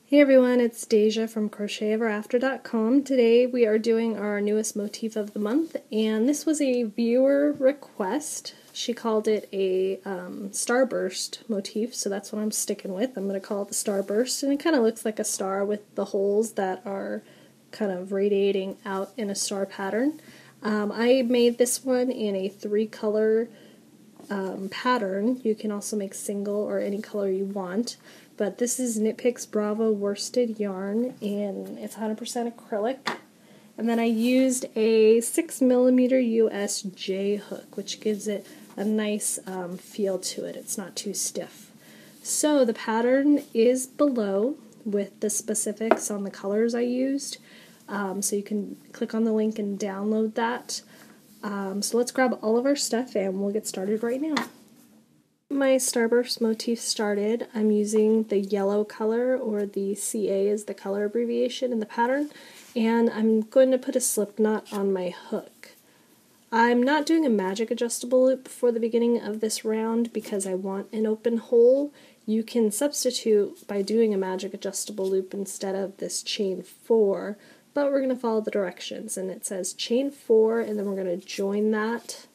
Hey everyone, it's Deja from CrochetEverAfter.com. Today we are doing our newest motif of the month, and this was a viewer request. She called it a Starburst motif, so that's what I'm sticking with. I'm going to call it the Starburst, and it kind of looks like a star with the holes that are kind of radiating out in a star pattern. I made this one in a 3-color pattern. You can also make single or any color you want. But this is Knit Picks Bravo worsted yarn, and it's 100% acrylic. And then I used a 6mm US J hook, which gives it a nice feel to it. It's not too stiff. So the pattern is below with the specifics on the colors I used. So you can click on the link and download that. So let's grab all of our stuff and we'll get started right now. My Starburst motif started, I'm using the yellow color, or the CA is the color abbreviation in the pattern, and I'm going to put a slip knot on my hook. I'm not doing a magic adjustable loop for the beginning of this round because I want an open hole. You can substitute by doing a magic adjustable loop instead of this chain 4, but we're going to follow the directions, and it says chain 4, and then we're going to join that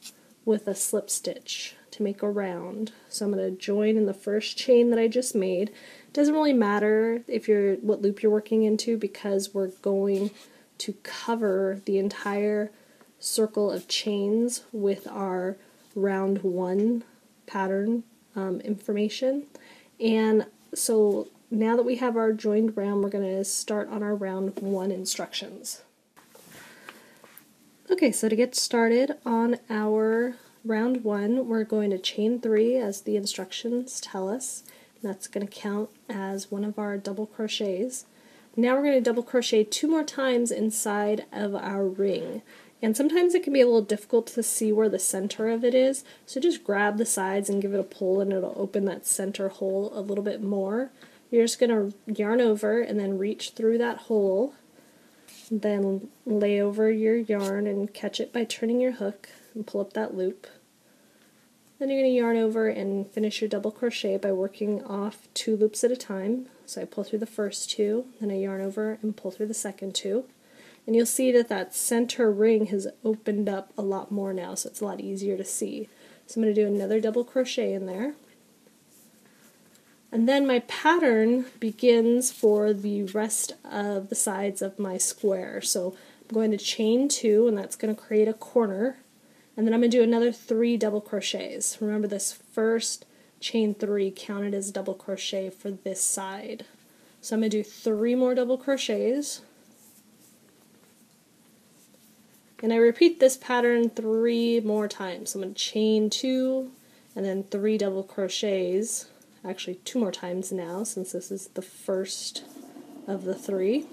with a slip stitch to make a round. So I'm going to join in the first chain that I just made. It doesn't really matter if what loop you're working into, because we're going to cover the entire circle of chains with our round 1 pattern information. And so now that we have our joined round, we're going to start on our round 1 instructions. Okay, so to get started on our round 1, we're going to chain 3 as the instructions tell us. That's going to count as one of our double crochets. Now we're going to double crochet 2 more times inside of our ring. And sometimes it can be a little difficult to see where the center of it is, so just grab the sides and give it a pull and it'll open that center hole a little bit more. You're just going to yarn over and then reach through that hole, then lay over your yarn and catch it by turning your hook and pull up that loop. Then you're going to yarn over and finish your double crochet by working off 2 loops at a time. So I pull through the first 2, then I yarn over and pull through the second 2. And you'll see that that center ring has opened up a lot more now, so it's a lot easier to see. So I'm going to do another double crochet in there. And then my pattern begins for the rest of the sides of my square. So I'm going to chain 2, and that's going to create a corner. And then I'm going to do another 3 double crochets. Remember, this first chain 3 counted as double crochet for this side. So I'm going to do 3 more double crochets. And I repeat this pattern 3 more times. So I'm going to chain 2 and then 3 double crochets. Actually 2 more times now, since this is the first of the 3.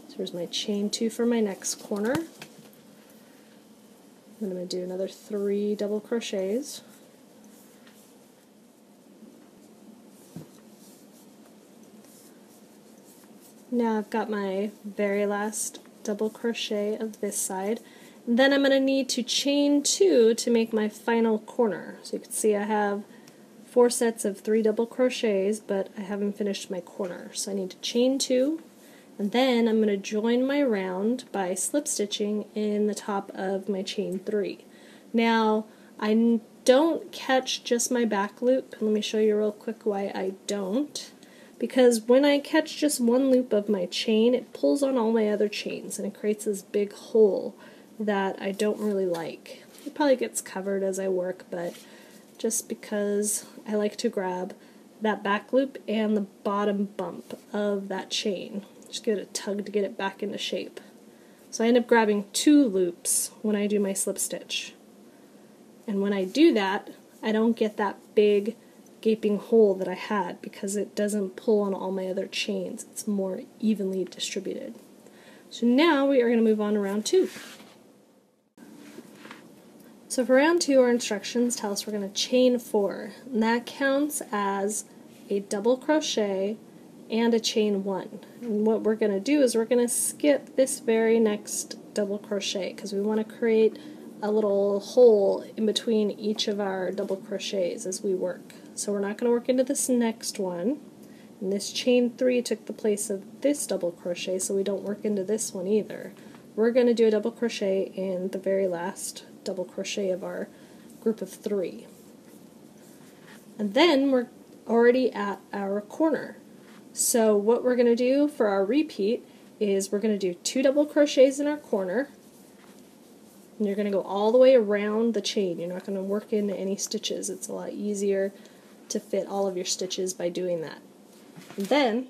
So here's my chain 2 for my next corner. Then I'm going to do another 3 double crochets. Now I've got my very last double crochet of this side. And then I'm going to need to chain 2 to make my final corner. So you can see I have 4 sets of 3 double crochets, but I haven't finished my corner. So I need to chain 2, and then I'm going to join my round by slip stitching in the top of my chain 3. Now, I don't catch just my back loop. Let me show you real quick why I don't. Because when I catch just one loop of my chain, it pulls on all my other chains, and it creates this big hole that I don't really like. It probably gets covered as I work, but just because I like to grab that back loop and the bottom bump of that chain. Just give it a tug to get it back into shape. So I end up grabbing 2 loops when I do my slip stitch. And when I do that, I don't get that big gaping hole that I had because it doesn't pull on all my other chains. It's more evenly distributed. So now we are going to move on to round 2. So for round 2, our instructions tell us we're going to chain 4, and that counts as a double crochet and a chain 1. And what we're going to do is we're going to skip this very next double crochet because we want to create a little hole in between each of our double crochets as we work. So we're not going to work into this next one. And this chain 3 took the place of this double crochet, so we don't work into this one either. We're going to do a double crochet in the very last double crochet of our group of 3. And then we're already at our corner. So what we're going to do for our repeat is we're going to do 2 double crochets in our corner, and you're going to go all the way around the chain. You're not going to work into any stitches. It's a lot easier to fit all of your stitches by doing that. And then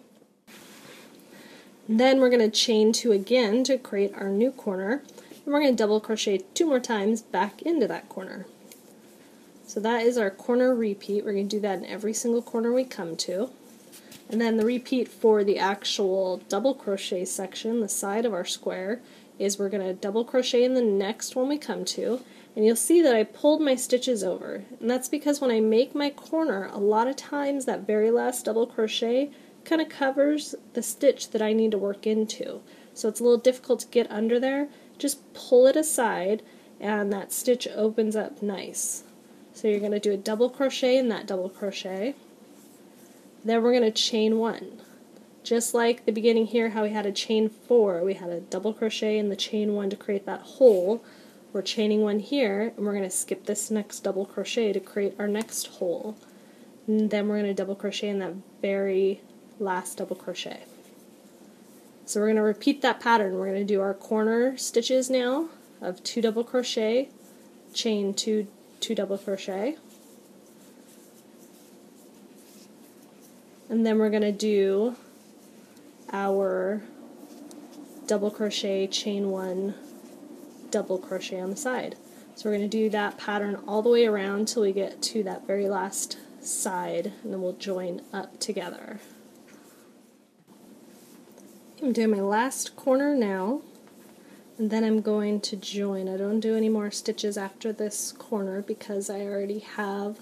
we're going to chain 2 again to create our new corner, and we're going to double crochet 2 more times back into that corner. So that is our corner repeat. We're going to do that in every single corner we come to. And then the repeat for the actual double crochet section, the side of our square, is we're going to double crochet in the next one we come to. And you'll see that I pulled my stitches over. And that's because when I make my corner, a lot of times that very last double crochet kind of covers the stitch that I need to work into. So it's a little difficult to get under there. Just pull it aside and that stitch opens up nice. So you're going to do a double crochet in that double crochet. Then we're going to chain 1. Just like the beginning here, how we had a chain 4, we had a double crochet in the chain 1 to create that hole. We're chaining 1 here, and we're going to skip this next double crochet to create our next hole. And then we're going to double crochet in that very last double crochet. So we're going to repeat that pattern. We're going to do our corner stitches now of 2 double crochet, chain 2, 2 double crochet, and then we're going to do our double crochet, chain 1, double crochet on the side. So we're going to do that pattern all the way around until we get to that very last side, and then we'll join up together. I'm doing my last corner now, and then I'm going to join. I don't do any more stitches after this corner because I already have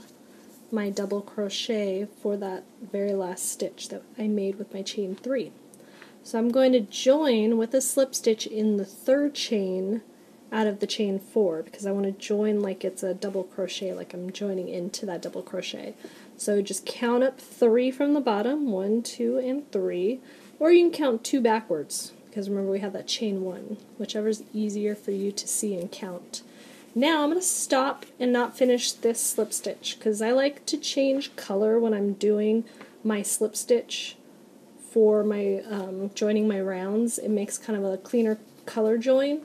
my double crochet for that very last stitch that I made with my chain 3. So I'm going to join with a slip stitch in the 3rd chain out of the chain 4 because I want to join like it's a double crochet, like I'm joining into that double crochet. So just count up 3 from the bottom, 1, 2, and 3, or you can count 2 backwards because remember we have that chain 1, whichever is easier for you to see and count. Now I'm going to stop and not finish this slip stitch because I like to change color when I'm doing my slip stitch for my joining my rounds. It makes kind of a cleaner color join.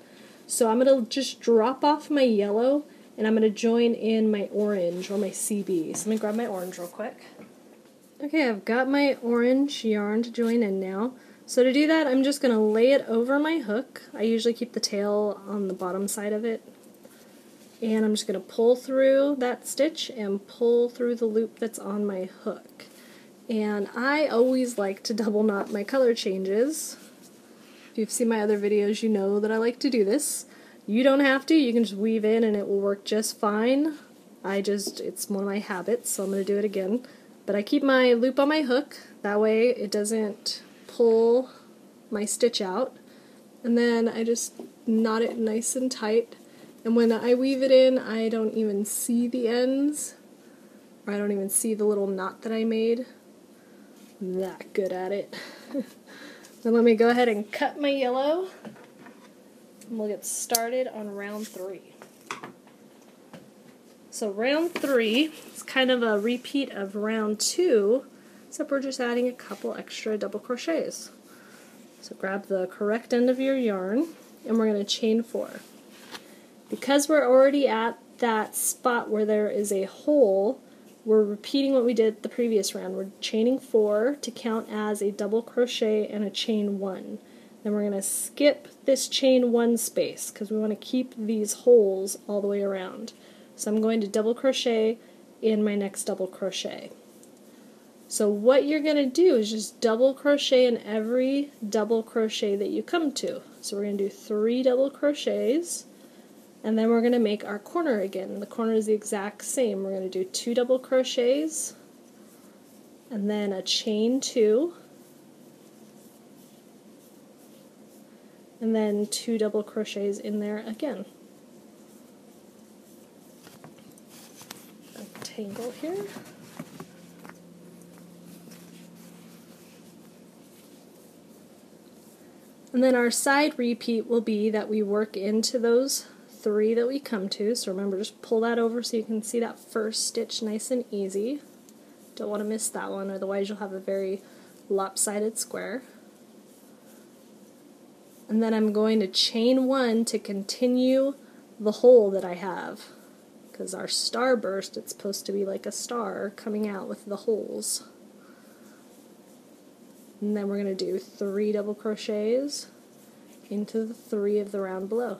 So I'm going to just drop off my yellow and I'm going to join in my orange or my CB. So let me grab my orange real quick. Okay, I've got my orange yarn to join in now. So to do that I'm just going to lay it over my hook. I usually keep the tail on the bottom side of it. And I'm just going to pull through that stitch and pull through the loop that's on my hook. And I always like to double knot my color changes. If you've seen my other videos, you know that I like to do this. You don't have to, you can just weave in and it will work just fine. It's one of my habits, so I'm going to do it again. But I keep my loop on my hook, that way it doesn't pull my stitch out. And then I just knot it nice and tight. And when I weave it in, I don't even see the ends, or I don't even see the little knot that I made. I'm that good at it. Then let me go ahead and cut my yellow, and we'll get started on round 3. So round 3 is kind of a repeat of round 2, except we're just adding a couple extra double crochets. So grab the correct end of your yarn, and we're going to chain 4. Because we're already at that spot where there is a hole, we're repeating what we did the previous round. We're chaining 4 to count as a double crochet and a chain 1. Then we're going to skip this chain 1 space because we want to keep these holes all the way around. So I'm going to double crochet in my next double crochet. So what you're going to do is just double crochet in every double crochet that you come to. So we're going to do 3 double crochets. And then we're going to make our corner again. The corner is the exact same. We're going to do 2 double crochets, and then a chain 2, and then 2 double crochets in there again. Untangle here. And then our side repeat will be that we work into those 3 that we come to. So remember, just pull that over so you can see that first stitch nice and easy. Don't want to miss that one, otherwise you'll have a very lopsided square. And then I'm going to chain 1 to continue the hole that I have, because our starburst, it's supposed to be like a star coming out with the holes. And then we're going to do 3 double crochets into the 3 of the round below.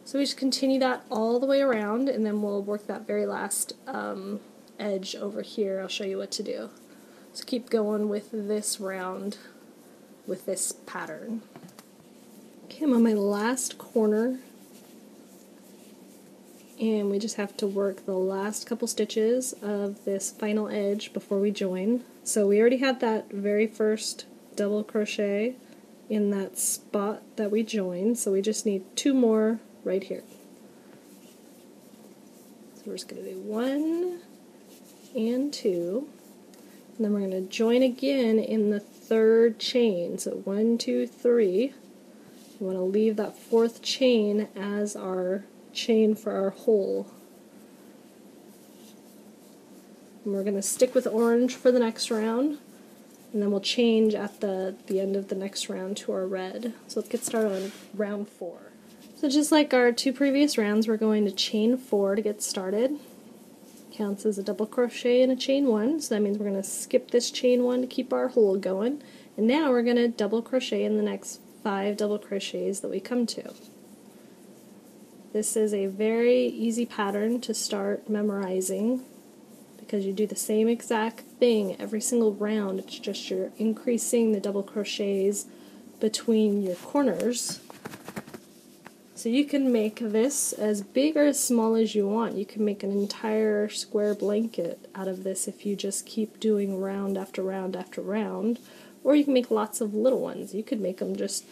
So we just continue that all the way around, and then we'll work that very last edge over here. I'll show you what to do. So keep going with this round with this pattern. Okay, I'm on my last corner, and we just have to work the last couple stitches of this final edge before we join. So we already had that very first double crochet in that spot that we joined, so we just need 2 more right here. So we're just going to do 1 and 2, and then we're going to join again in the 3rd chain. So 1, 2, 3. We want to leave that 4th chain as our chain for our hole. And we're going to stick with orange for the next round, and then we'll change at the end of the next round to our red. So let's get started on round 4. So just like our 2 previous rounds, we're going to chain 4 to get started. Counts as a double crochet and a chain 1, so that means we're going to skip this chain 1 to keep our hole going. And now we're going to double crochet in the next 5 double crochets that we come to. This is a very easy pattern to start memorizing, because you do the same exact thing every single round. It's just you're increasing the double crochets between your corners. So you can make this as big or as small as you want. You can make an entire square blanket out of this if you just keep doing round after round after round. Or you can make lots of little ones. You could make them just,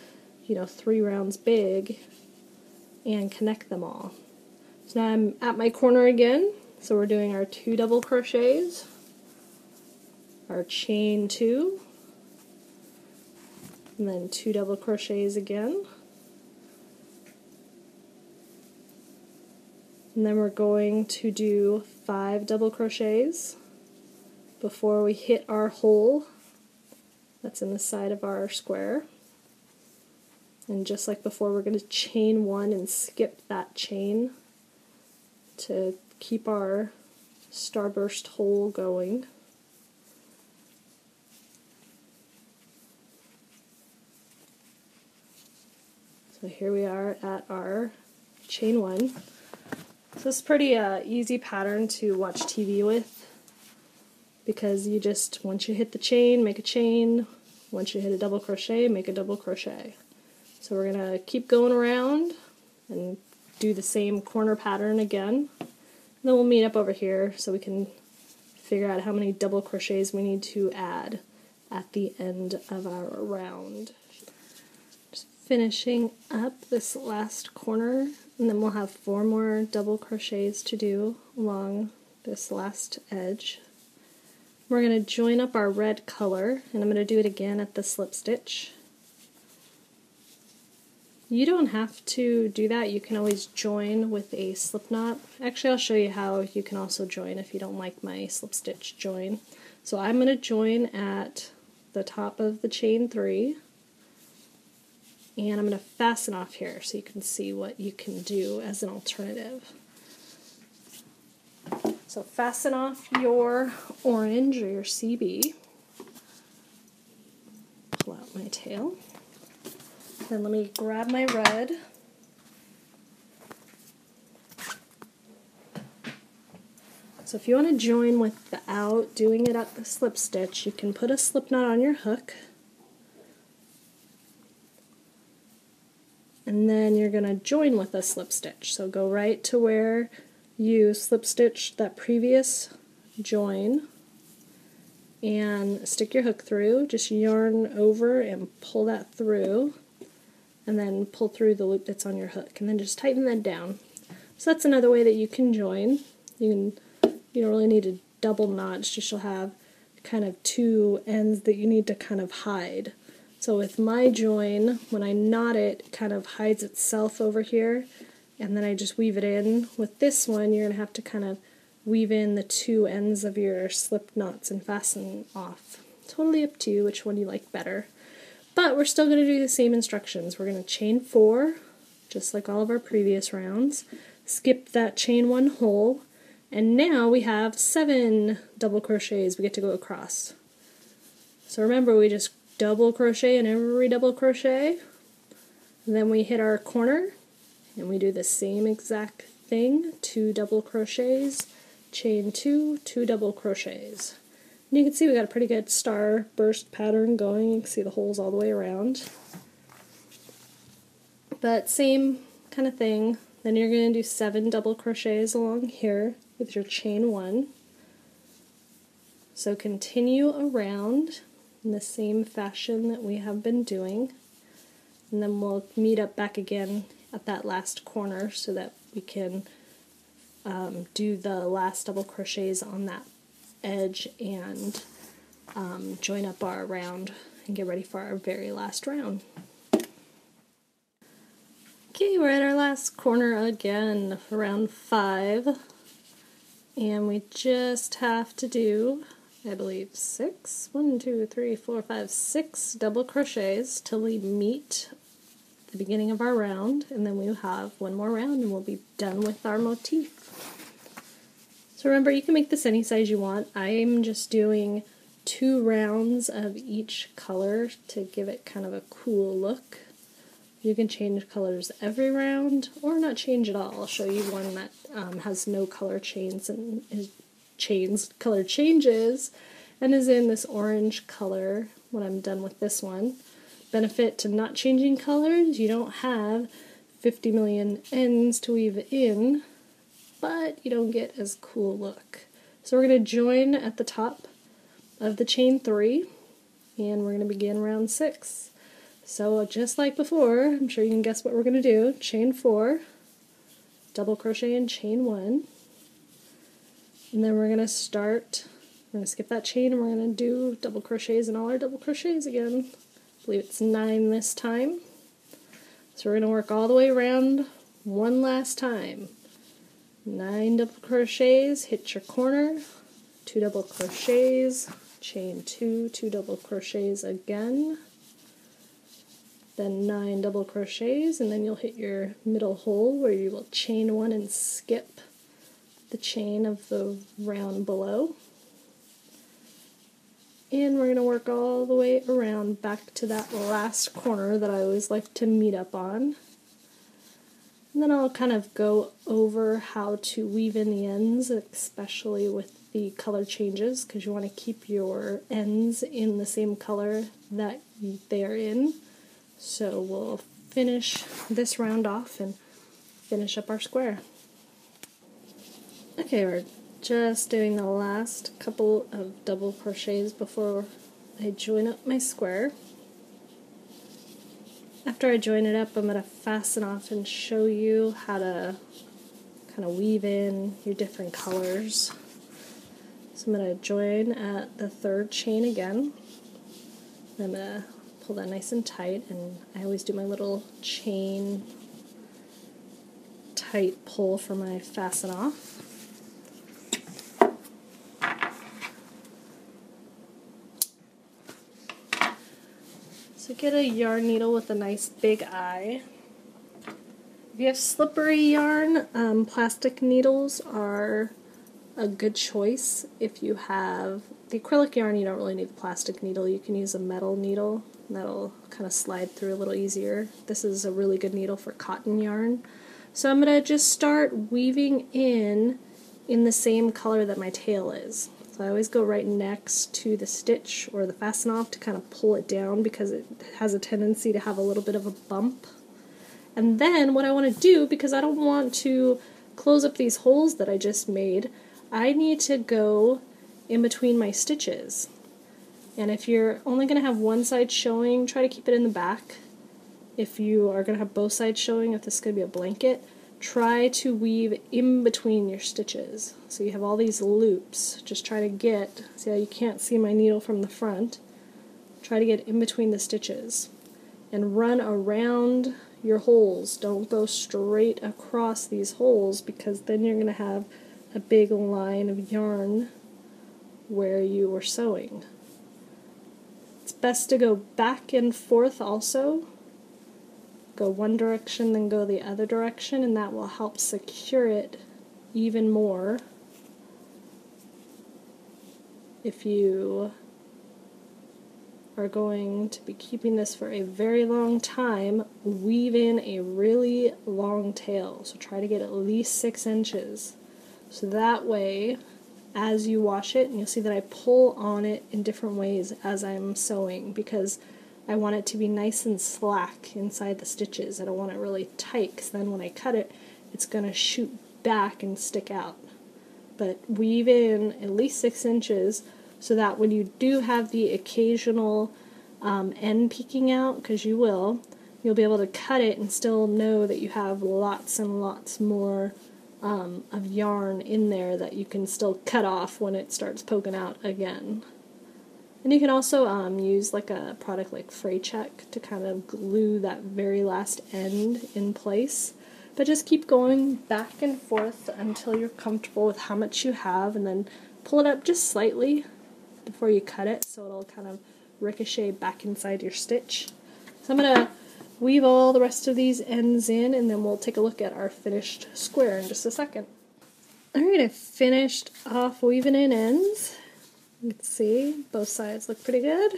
3 rounds big and connect them all. So now I'm at my corner again. So we're doing our 2 double crochets, our chain 2, and then 2 double crochets again. And then we're going to do 5 double crochets before we hit our hole that's in the side of our square. And just like before, we're going to chain 1 and skip that chain to keep our starburst hole going. So here we are at our chain 1. So this is pretty easy pattern to watch TV with, because you just, once you hit the chain, make a chain. Once you hit a double crochet, make a double crochet. So we're going to keep going around and do the same corner pattern again. Then we'll meet up over here so we can figure out how many double crochets we need to add at the end of our round. Just finishing up this last corner, and then we'll have 4 more double crochets to do along this last edge. We're going to join up our red color, and I'm going to do it again at the slip stitch. You don't have to do that. You can always join with a slip knot. Actually, I'll show you how you can also join if you don't like my slip stitch join. So I'm going to join at the top of the chain 3, and I'm going to fasten off here so you can see what you can do as an alternative. So fasten off your orange or your CB. Pull out my tail. Then let me grab my red. So if you want to join without doing it at the slip stitch, you can put a slip knot on your hook. And then you're going to join with a slip stitch. So go right to where you slip stitched that previous join and stick your hook through. Just yarn over and pull that through, and then pull through the loop that's on your hook, and then just tighten that down. So that's another way that you can join. You don't really need a double knot, it's just you'll have kind of 2 ends that you need to kind of hide. So with my join, when I knot it, it kind of hides itself over here, and then I just weave it in. With this one, you're going to have to kind of weave in the two ends of your slip knots and fasten off. Totally up to you which one you like better. But we're still going to do the same instructions. We're going to chain 4, just like all of our previous rounds. Skip that chain 1 hole, and now we have 7 double crochets we get to go across. So remember, we just double crochet in every double crochet, and then we hit our corner, and we do the same exact thing, 2 double crochets, chain 2, 2 double crochets. And you can see we got a pretty good starburst pattern going. You can see the holes all the way around. But same kind of thing. Then you're going to do 7 double crochets along here with your chain 1. So continue around in the same fashion that we have been doing. And then we'll meet up back again at that last corner so that we can do the last double crochets on that edge and join up our round and get ready for our very last round. Okay, we're at our last corner again, round 5, and we just have to do, I believe, 6 double crochets till we meet the beginning of our round, and then we'll have one more round and we'll be done with our motif. So remember, you can make this any size you want. I'm just doing 2 rounds of each color to give it kind of a cool look. You can change colors every round, or not change at all. I'll show you one that has no color chains and color changes, and is in this orange color when I'm done with this one. Benefit to not changing colors, you don't have 50 million ends to weave in, but you don't get as cool a look. So we're going to join at the top of the chain 3, and we're going to begin round 6. So just like before, I'm sure you can guess what we're going to do. Chain 4, double crochet and chain 1, and then we're going to skip that chain and we're going to do double crochets and all our double crochets again. I believe it's 9 this time. So we're going to work all the way around one last time. 9 double crochets, hit your corner, 2 double crochets, chain 2, 2 double crochets again, then 9 double crochets, and then you'll hit your middle hole where you will chain 1 and skip the chain of the round below. And we're going to work all the way around back to that last corner that I always like to meet up on. And then I'll kind of go over how to weave in the ends, especially with the color changes, because you want to keep your ends in the same color that they are in. So we'll finish this round off and finish up our square. Okay, we're just doing the last couple of double crochets before I join up my square. After I join it up, I'm going to fasten off and show you how to kind of weave in your different colors. So I'm going to join at the 3rd chain again. I'm going to pull that nice and tight, and I always do my little chain tight pull for my fasten off. So get a yarn needle with a nice big eye. If you have slippery yarn, plastic needles are a good choice. If you have the acrylic yarn, you don't really need the plastic needle. You can use a metal needle. That'll kind of slide through a little easier. This is a really good needle for cotton yarn. So I'm going to just start weaving in the same color that my tail is. So I always go right next to the stitch or the fasten off to kind of pull it down because it has a tendency to have a little bit of a bump. And then what I want to do, because I don't want to close up these holes that I just made, I need to go in between my stitches. And if you're only going to have one side showing, try to keep it in the back. If you are going to have both sides showing, if this is going to be a blanket, try to weave in between your stitches. So you have all these loops. Just try to get, see how you can't see my needle from the front. Try to get in between the stitches and run around your holes. Don't go straight across these holes, because then you're going to have a big line of yarn where you were sewing. It's best to go back and forth also. Go one direction, then go the other direction, and that will help secure it even more. If you are going to be keeping this for a very long time, weave in a really long tail. So try to get at least 6 inches. So that way, as you wash it, and you'll see that I pull on it in different ways as I'm sewing, because I want it to be nice and slack inside the stitches. I don't want it really tight, because then when I cut it, it's going to shoot back and stick out. But weave in at least 6 inches, so that when you do have the occasional end peeking out, because you will, you'll be able to cut it and still know that you have lots and lots more of yarn in there that you can still cut off when it starts poking out again. And you can also use like a product like Fray Check to kind of glue that very last end in place. But just keep going back and forth until you're comfortable with how much you have, and then pull it up just slightly before you cut it, so it'll kind of ricochet back inside your stitch. So I'm going to weave all the rest of these ends in, and then we'll take a look at our finished square in just a second. Alright, I finished off weaving in ends. You can see both sides look pretty good.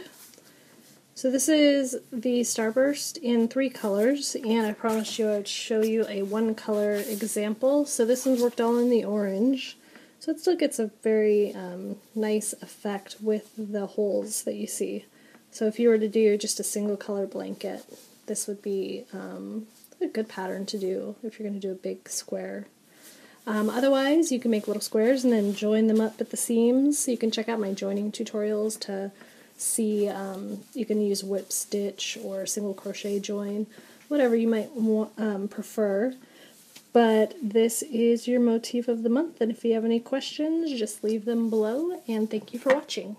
So this is the Starburst in 3 colors, and I promised you I'd show you a 1-color example. So this one's worked all in the orange. So it still gets a very nice effect with the holes that you see. So if you were to do just a single color blanket, this would be a good pattern to do if you're going to do a big square. Otherwise, you can make little squares and then join them up at the seams. You can check out my joining tutorials to see, you can use whip stitch or single crochet join, whatever you might prefer. But this is your motif of the month, and if you have any questions, just leave them below, and thank you for watching.